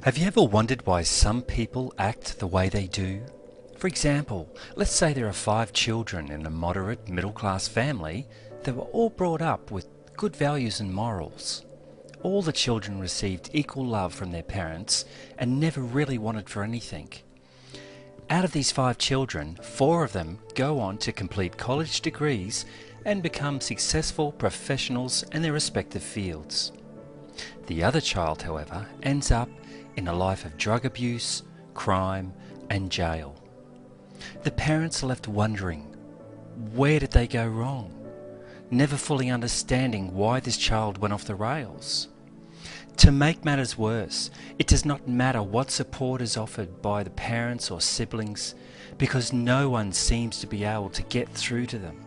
Have you ever wondered why some people act the way they do? For example, let's say there are 5 children in a moderate middle-class family that were all brought up with good values and morals. All the children received equal love from their parents and never really wanted for anything. Out of these 5 children, 4 of them go on to complete college degrees and become successful professionals in their respective fields. The other child, however, ends up in a life of drug abuse, crime and jail. The parents are left wondering, where did they go wrong? Never fully understanding why this child went off the rails. To make matters worse, it does not matter what support is offered by the parents or siblings, because no one seems to be able to get through to them.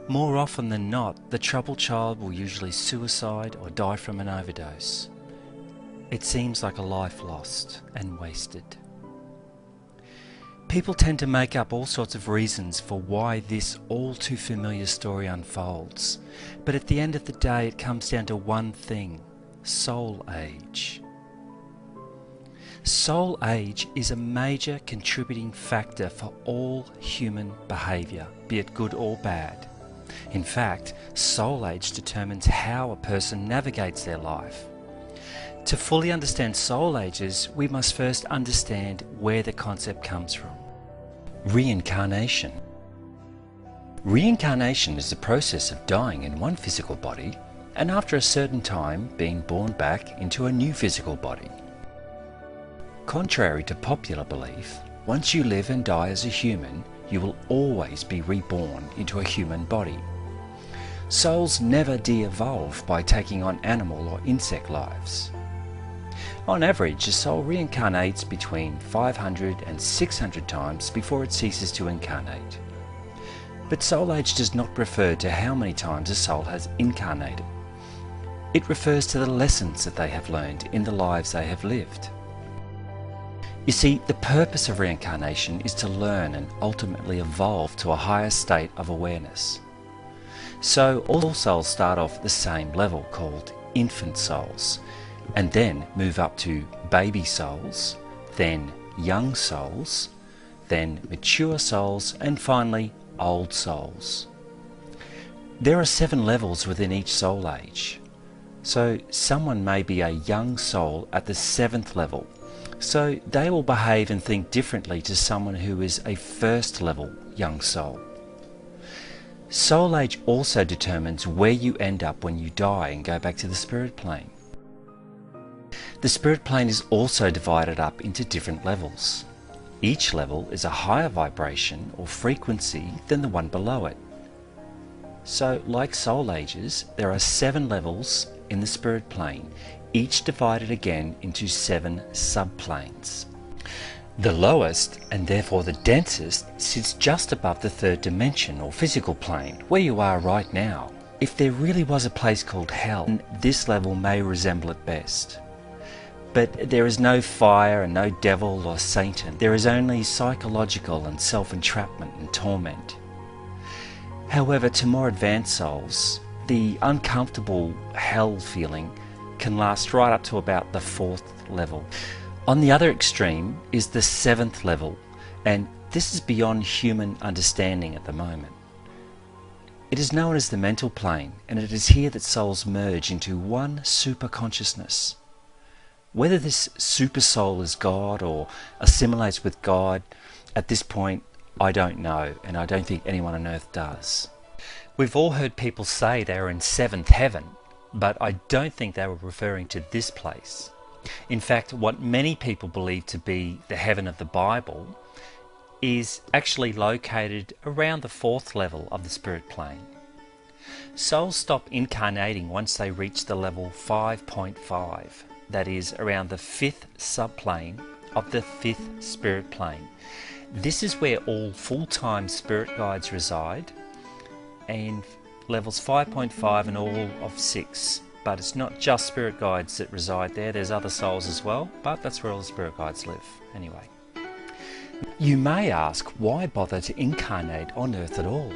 More often than not, the troubled child will usually suicide or die from an overdose. It seems like a life lost and wasted. People tend to make up all sorts of reasons for why this all too familiar story unfolds, but at the end of the day it comes down to one thing: soul age. Soul age is a major contributing factor for all human behaviour, be it good or bad. In fact, soul age determines how a person navigates their life. To fully understand soul ages, we must first understand where the concept comes from. Reincarnation. Reincarnation is the process of dying in one physical body and after a certain time being born back into a new physical body. Contrary to popular belief, once you live and die as a human, you will always be reborn into a human body. Souls never de-evolve by taking on animal or insect lives. On average, a soul reincarnates between 500 and 600 times before it ceases to incarnate. But soul age does not refer to how many times a soul has incarnated. It refers to the lessons that they have learned in the lives they have lived. You see, the purpose of reincarnation is to learn and ultimately evolve to a higher state of awareness. So all souls start off at the same level, called infant souls, and then move up to baby souls, then young souls, then mature souls, and finally old souls. There are 7 levels within each soul age. So someone may be a young soul at the 7th level, so they will behave and think differently to someone who is a 1st level young soul. Soul age also determines where you end up when you die and go back to the spirit plane. The spirit plane is also divided up into different levels. Each level is a higher vibration or frequency than the one below it. So, like soul ages, there are 7 levels in the spirit plane, each divided again into 7 subplanes. The lowest, and therefore the densest, sits just above the 3rd dimension or physical plane, where you are right now. If there really was a place called hell, this level may resemble it best. But there is no fire and no devil or Satan. There is only psychological and self-entrapment and torment. However, to more advanced souls, the uncomfortable hell feeling can last right up to about the 4th level. On the other extreme is the 7th level, and this is beyond human understanding at the moment. It is known as the mental plane, and it is here that souls merge into one super consciousness. Whether this super soul is God or assimilates with God, at this point I don't know, and I don't think anyone on earth does. We've all heard people say they are in 7th heaven, but I don't think they were referring to this place. In fact, what many people believe to be the heaven of the Bible is actually located around the 4th level of the spirit plane. Souls stop incarnating once they reach the level 5.5, that is around the 5th subplane of the 5th spirit plane. This is where all full-time spirit guides reside, and levels 5.5 and all of 6. But it's not just spirit guides that reside there, there's other souls as well, but that's where all the spirit guides live anyway. You may ask, why bother to incarnate on earth at all?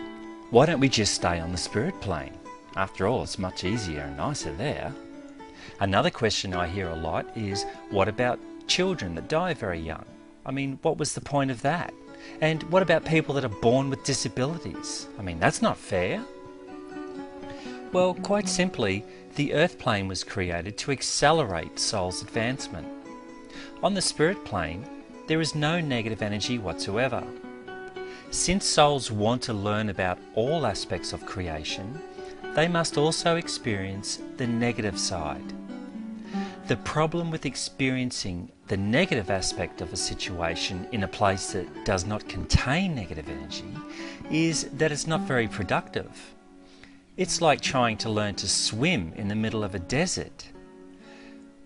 Why don't we just stay on the spirit plane? After all, it's much easier and nicer there. Another question I hear a lot is, what about children that die very young? I mean, what was the point of that? And what about people that are born with disabilities? I mean, that's not fair. Well, quite simply, the earth plane was created to accelerate soul's advancement. On the spirit plane, there is no negative energy whatsoever. Since souls want to learn about all aspects of creation, they must also experience the negative side. The problem with experiencing the negative aspect of a situation in a place that does not contain negative energy is that it's not very productive. It's like trying to learn to swim in the middle of a desert.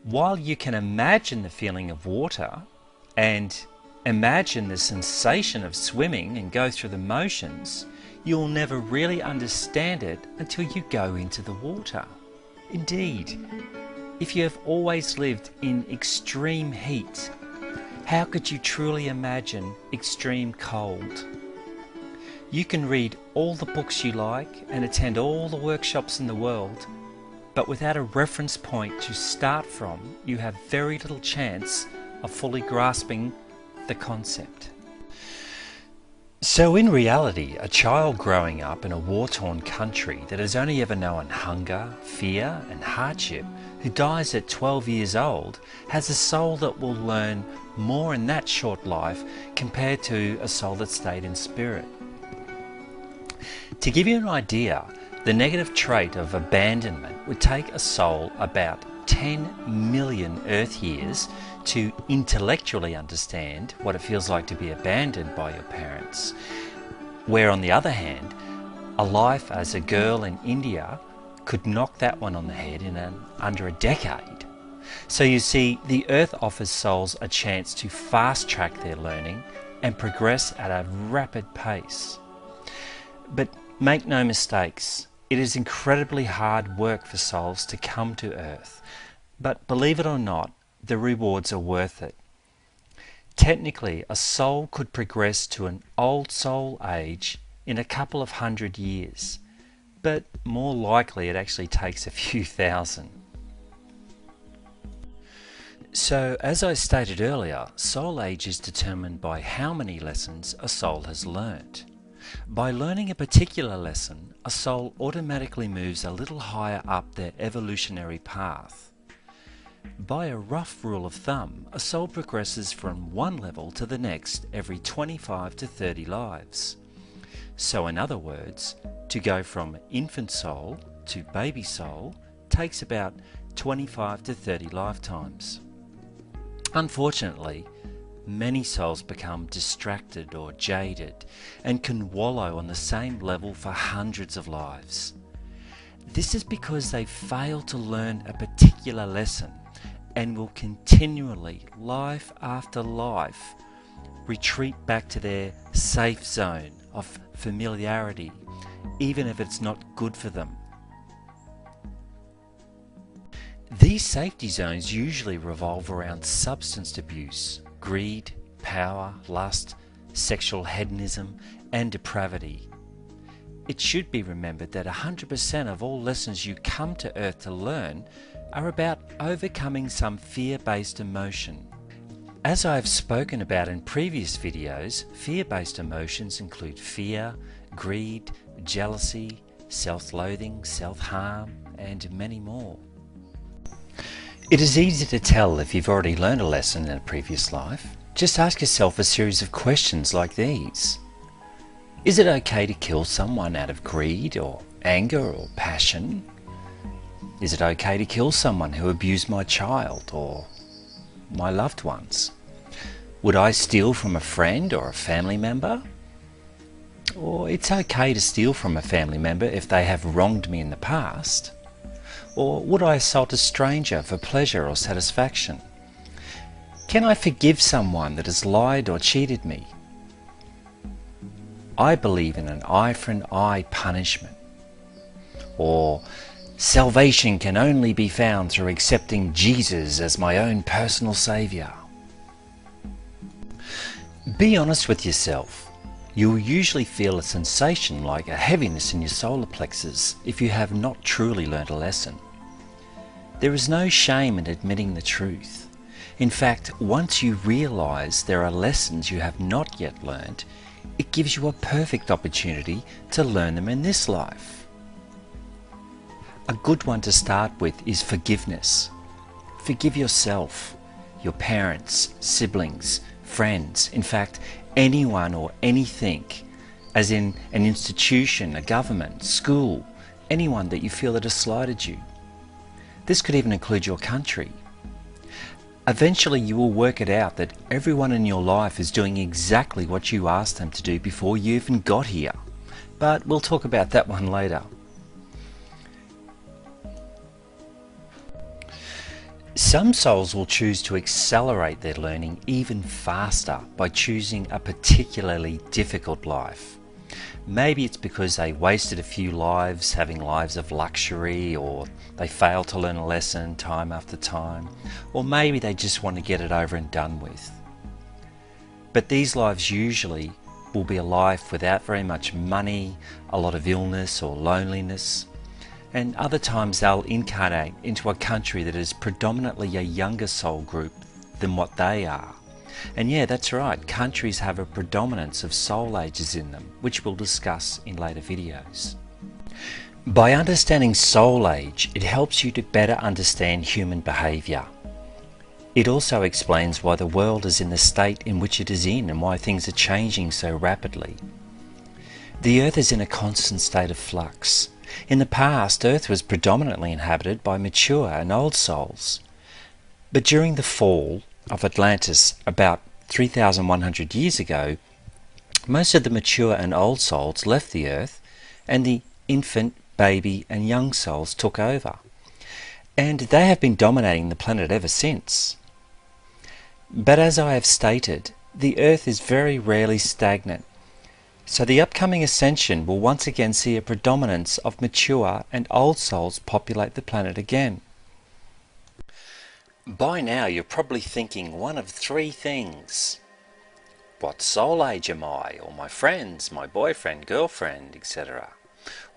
While you can imagine the feeling of water and imagine the sensation of swimming and go through the motions, you'll never really understand it until you go into the water. Indeed, if you have always lived in extreme heat, how could you truly imagine extreme cold? You can read all the books you like and attend all the workshops in the world, but without a reference point to start from, you have very little chance of fully grasping the concept. So in reality, a child growing up in a war-torn country that has only ever known hunger, fear and hardship, who dies at 12 years old, has a soul that will learn more in that short life compared to a soul that stayed in spirit. To give you an idea, the negative trait of abandonment would take a soul about 10 million Earth years to intellectually understand what it feels like to be abandoned by your parents. Where on the other hand, a life as a girl in India could knock that one on the head in under a decade. So you see, the Earth offers souls a chance to fast track their learning and progress at a rapid pace. But make no mistakes, it is incredibly hard work for souls to come to Earth. But believe it or not, the rewards are worth it. Technically, a soul could progress to an old soul age in a couple of 100 years, but more likely it actually takes a few thousand. So, as I stated earlier, soul age is determined by how many lessons a soul has learnt. By learning a particular lesson, a soul automatically moves a little higher up their evolutionary path. By a rough rule of thumb, a soul progresses from one level to the next every 25 to 30 lives. So in other words, to go from infant soul to baby soul takes about 25 to 30 lifetimes. Unfortunately, many souls become distracted or jaded and can wallow on the same level for hundreds of lives. This is because they fail to learn a particular lesson and will continually, life after life, retreat back to their safe zone of familiarity, even if it's not good for them. These safety zones usually revolve around substance abuse, greed, power, lust, sexual hedonism, and depravity. It should be remembered that 100% of all lessons you come to Earth to learn are about overcoming some fear-based emotion. As I have spoken about in previous videos, fear-based emotions include fear, greed, jealousy, self-loathing, self-harm, and many more. It is easy to tell if you've already learned a lesson in a previous life. Just ask yourself a series of questions like these. Is it okay to kill someone out of greed or anger or passion? Is it okay to kill someone who abused my child or my loved ones? Would I steal from a friend or a family member? Or it's okay to steal from a family member if they have wronged me in the past? Or would I assault a stranger for pleasure or satisfaction? Can I forgive someone that has lied or cheated me? I believe in an eye for an eye punishment. Or salvation can only be found through accepting Jesus as my own personal saviour. Be honest with yourself. You will usually feel a sensation like a heaviness in your solar plexus if you have not truly learnt a lesson. There is no shame in admitting the truth. In fact, once you realise there are lessons you have not yet learned, it gives you a perfect opportunity to learn them in this life. A good one to start with is forgiveness. Forgive yourself, your parents, siblings, friends, in fact, anyone or anything, as in an institution, a government, school, anyone that you feel that has slighted you. This could even include your country. Eventually you will work it out that everyone in your life is doing exactly what you asked them to do before you even got here. But we'll talk about that one later. Some souls will choose to accelerate their learning even faster by choosing a particularly difficult life. Maybe it's because they wasted a few lives having lives of luxury, or they failed to learn a lesson time after time, or maybe they just want to get it over and done with. But these lives usually will be a life without very much money, a lot of illness or loneliness, and other times they'll incarnate into a country that is predominantly a younger soul group than what they are. And yeah, that's right, countries have a predominance of soul ages in them, which we'll discuss in later videos. By understanding soul age, it helps you to better understand human behaviour. It also explains why the world is in the state in which it is in and why things are changing so rapidly. The Earth is in a constant state of flux. In the past, Earth was predominantly inhabited by mature and old souls. But during the fall of Atlantis about 3,100 years ago, most of the mature and old souls left the Earth and the infant, baby and young souls took over. And they have been dominating the planet ever since. But as I have stated, the Earth is very rarely stagnant. So the upcoming ascension will once again see a predominance of mature and old souls populate the planet again. By now you're probably thinking one of three things. What soul age am I? Or my friends, my boyfriend, girlfriend, etc.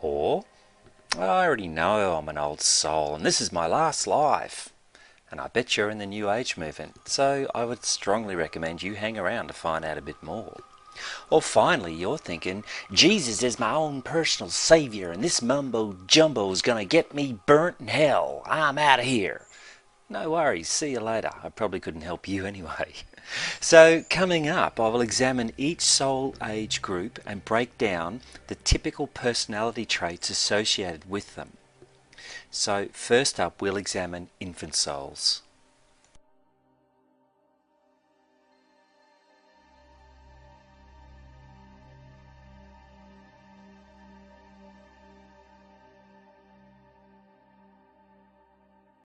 Or, I already know I'm an old soul and this is my last life. And I bet you're in the New Age movement, so I would strongly recommend you hang around to find out a bit more. Or finally you're thinking, Jesus is my own personal saviour and this mumbo jumbo is going to get me burnt in hell. I'm out of here. No worries, see you later. I probably couldn't help you anyway. So coming up, I will examine each soul age group and break down the typical personality traits associated with them. So first up, we'll examine infant souls.